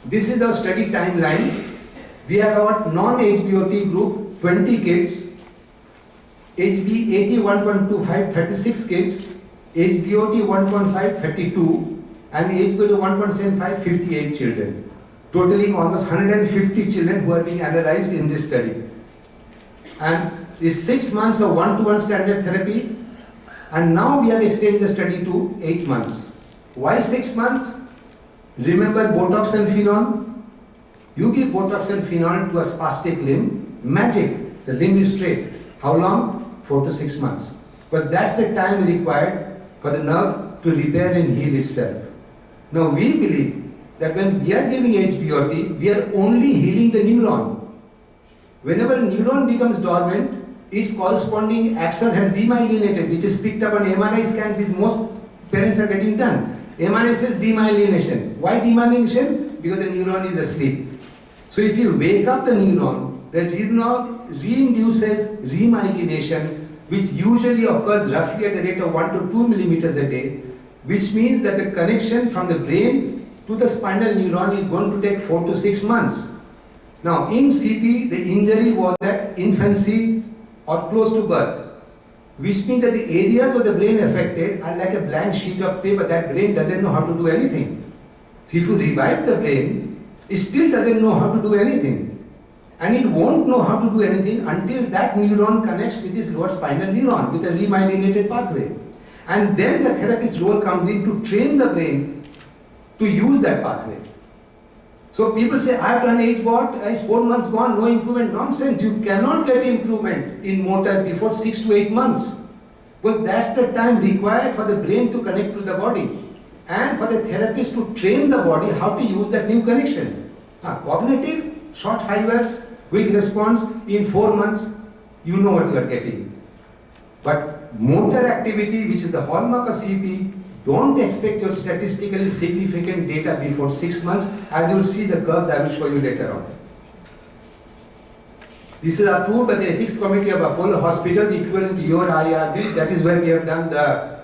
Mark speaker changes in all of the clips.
Speaker 1: This is our study timeline. We have our non-HBOT group, 20 kids, HB 81.25, 36 kids, HBOT 1.5, 32, and HBOT 1.75, 58 children, totaling almost 150 children who are being analyzed in this study. And it's 6 months of one-to-one standard therapy, and now we have extended the study to 8 months. Why 6 months? Remember Botox and phenol? You give Botox and phenol to a spastic limb, magic, the limb is straight. How long? 4 to 6 months. But that's the time required for the nerve to repair and heal itself. Now we believe that when we are giving HBOT, we are only healing the neuron. Whenever a neuron becomes dormant, its corresponding axon has demyelinated, which is picked up on MRI scans, which most parents are getting done. MRI says demyelination. Why demyelination? Because the neuron is asleep. So if you wake up the neuron reinduces remyelination, which usually occurs roughly at the rate of 1 to 2 millimeters a day, which means that the connection from the brain to the spinal neuron is going to take 4 to 6 months. Now in CP, the injury was at infancy or close to birth, which means that the areas of the brain affected are like a blank sheet of paper. That brain doesn't know how to do anything. So if you revive the brain, it still doesn't know how to do anything. And it won't know how to do anything until that neuron connects with its lower spinal neuron with a remyelinated pathway. And then the therapist's role comes in to train the brain to use that pathway. So people say, I've done HBOT, it's 4 months gone, no improvement. Nonsense, you cannot get improvement in motor before 6 to 8 months. Because that's the time required for the brain to connect to the body. And for the therapist to train the body how to use that new connection. Cognitive, short fibers, quick response, in 4 months, you know what you are getting. But motor activity, which is the hallmark of CP, don't expect your statistically significant data before 6 months. As you will see the curves, I will show you later on. This is approved by the Ethics Committee of Apollo Hospital, equivalent to your IRB. That is where we have done the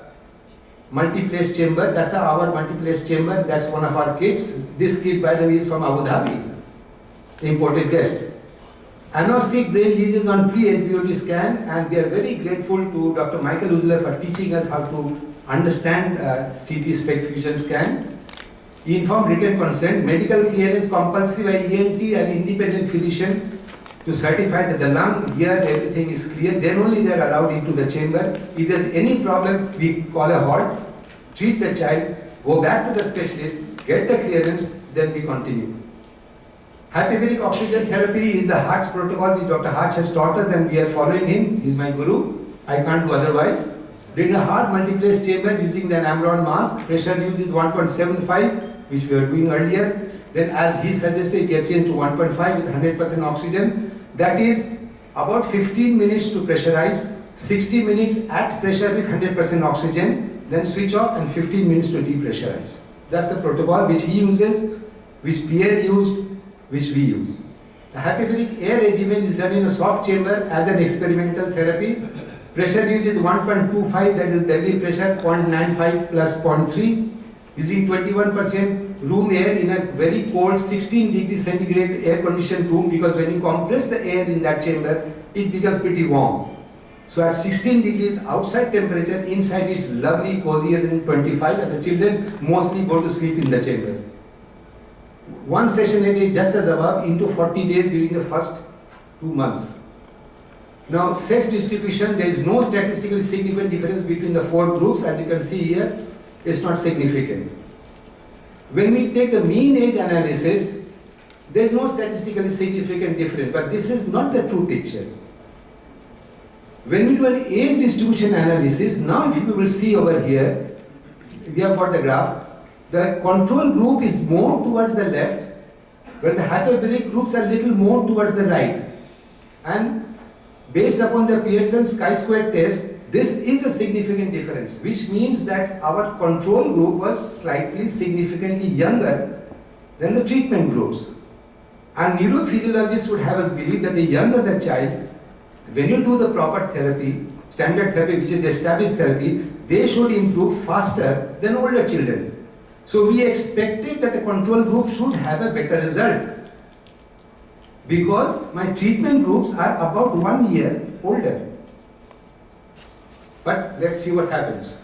Speaker 1: multiplex chamber. That's our multiplex chamber. That's one of our kids. This kid, by the way, is from Abu Dhabi, imported guest. Anoxic brain lesions on pre-HBOT scan, and we are very grateful to Dr. Michael Uzler for teaching us how to understand CT SPECT fusion scan. Informed written consent, medical clearance compulsory by ENT and independent physician to certify that the lung, ear, everything is clear. Then only they are allowed into the chamber. If there's any problem, we call a halt, treat the child, go back to the specialist, get the clearance, then we continue. Hyperbaric oxygen therapy is the Hart's protocol which Dr. Hart has taught us, and we are following him. He's my guru. I can't do otherwise. During a heart multiplex chamber using the Amron mask, pressure use is 1.75, which we were doing earlier. Then as he suggested, we have changed to 1.5 with 100% oxygen. That is about 15 minutes to pressurize, 60 minutes at pressure with 100% oxygen, then switch off and 15 minutes to depressurize. That's the protocol which he uses, which Pierre used, which we use. The hyperbaric air regimen is done in a soft chamber as an experimental therapy. Pressure use is 1.25, that is Delhi pressure, 0.95 plus 0.3, using 21% room air in a very cold 16 degrees centigrade air conditioned room, because when you compress the air in that chamber, it becomes pretty warm. So at 16 degrees outside temperature, inside is lovely, cozier than 25, and the children mostly go to sleep in the chamber. One session a day, just as above, into 40 days during the first 2 months. Now, sex distribution, there is no statistically significant difference between the 4 groups. As you can see here, it's not significant. When we take the mean age analysis, there is no statistically significant difference, but this is not the true picture. When we do an age distribution analysis, now if you will see over here, we have got the graph. The control group is more towards the left, where the hyperbaric groups are little more towards the right. And based upon the Pearson's chi-square test, this is a significant difference, which means that our control group was slightly significantly younger than the treatment groups. And neurophysiologists would have us believe that the younger the child, when you do the proper therapy, standard therapy, which is the established therapy, they should improve faster than older children. So we expected that the control group should have a better result, because my treatment groups are about 1 year older. But let's see what happens.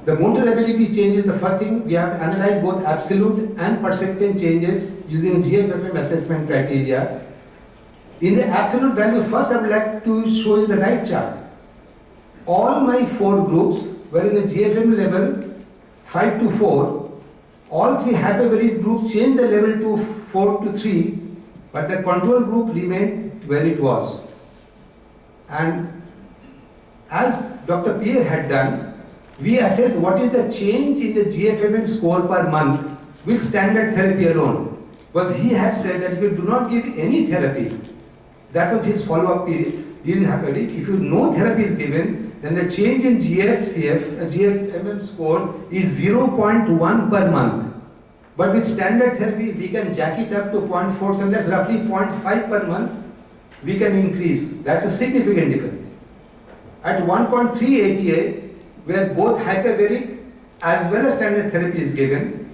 Speaker 1: The motor ability changes. The first thing, we have to analyze both absolute and percentage changes using GFFM assessment criteria. In the absolute value, first I would like to show you the right chart. All my 4 groups were in the GFM level 5 to 4. All 3 hypervaries groups changed the level to 4 to 3, but the control group remained where it was. And as Dr. Pierre had done, we assessed what is the change in the GFMN score per month with standard therapy alone. Because he had said that if you do not give any therapy, that was his follow-up period, during hypervaries. If no therapy is given, then the change in GFMN score is 0.1 per month. But with standard therapy, we can jack it up to 0.4, so that's roughly 0.5 per month. We can increase. That's a significant difference. At 1.3 ATA, where both hypervaric as well as standard therapy is given,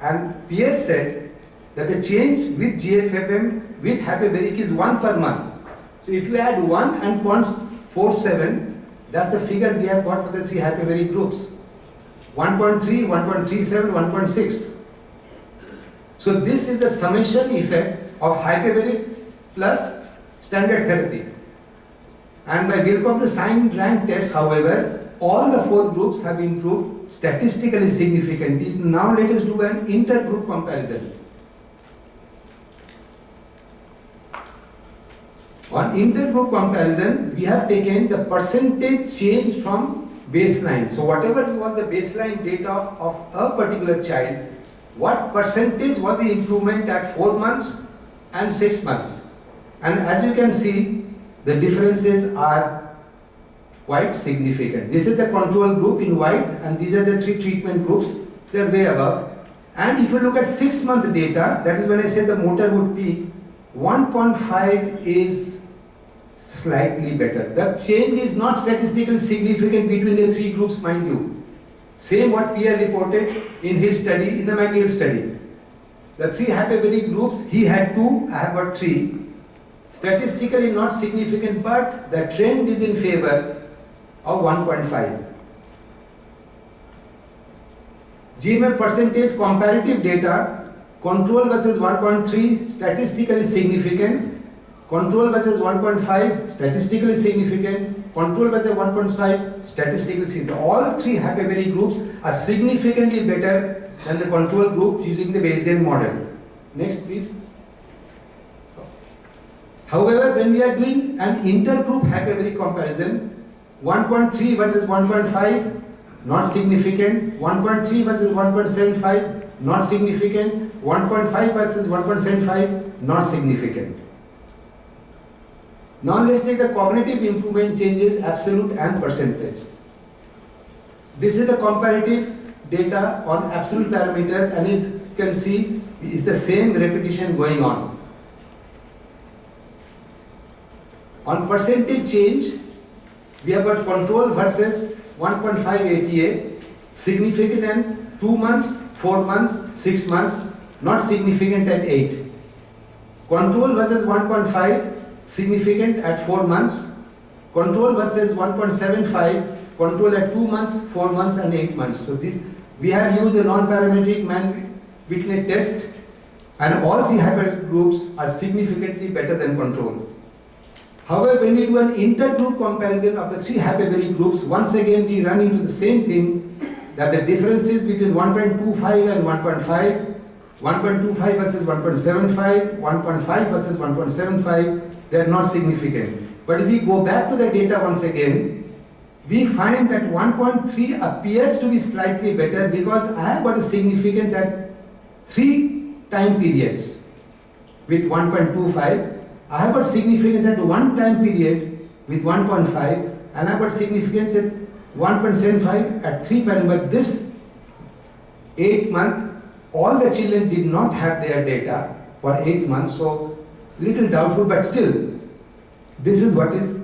Speaker 1: and Pierre said that the change with GFFM with hypervaric is 1 per month. So if you add 1 and 0.47, that's the figure we have got for the 3 hypervaric groups. 1.3, 1.37, 1.6. So this is the summation effect of hypervaric plus standard therapy. And by Wilcox's sign rank test, however, all the 4 groups have improved statistically significantly. Now let us do an intergroup comparison. On intergroup comparison, we have taken the percentage change from baseline. So whatever was the baseline data of a particular child, what percentage was the improvement at 4 months and 6 months. And as you can see, the differences are quite significant. This is the control group in white, and these are the 3 treatment groups. They are way above. And if you look at 6-month data, that is when I said the motor would peak, 1.5 is slightly better. The change is not statistically significant between the 3 groups, mind you. Same what Pierre reported in his study, in the McGill study. The 3 hypervaric groups, he had 2, I have got 3. Statistically not significant, but the trend is in favor of 1.5. GML percentage comparative data, control versus 1.3, statistically significant. Control versus 1.5, statistically significant. Control versus 1.5, statistically significant. All 3 hypervaric groups are significantly better than the control group using the Bayesian model. Next, please. However, when we are doing an intergroup hypervaric comparison, 1.3 versus 1.5, not significant. 1.3 versus 1.75, not significant. 1.5 versus 1.75, not significant. Now let's take the cognitive improvement changes, absolute and percentage. This is the comparative data on absolute parameters, and as you can see, it's the same repetition going on. On percentage change, we have got control versus 1.5 ATA, significant at 2 months, 4 months, 6 months, not significant at 8. Control versus 1.5, significant at 4 months. Control versus 1.75, control at 2 months, 4 months and 8 months. So this, we have used the non-parametric Mann-Whitney test, and all 3 hypergroups are significantly better than control. However, when we do an intergroup comparison of the 3 hypervaric groups, once again we run into the same thing, that the differences between 1.25 and 1.5, 1.25 versus 1.75, 1.5 versus 1.75, they are not significant. But if we go back to the data once again, we find that 1.3 appears to be slightly better because I have got a significance at 3 time periods. With 1.25, I have got significance at 1 time period with 1.5, and I have got significance at 1.75 at 3 time. But this 8 month, all the children did not have their data for 8 months, so little doubtful, but still, this is what is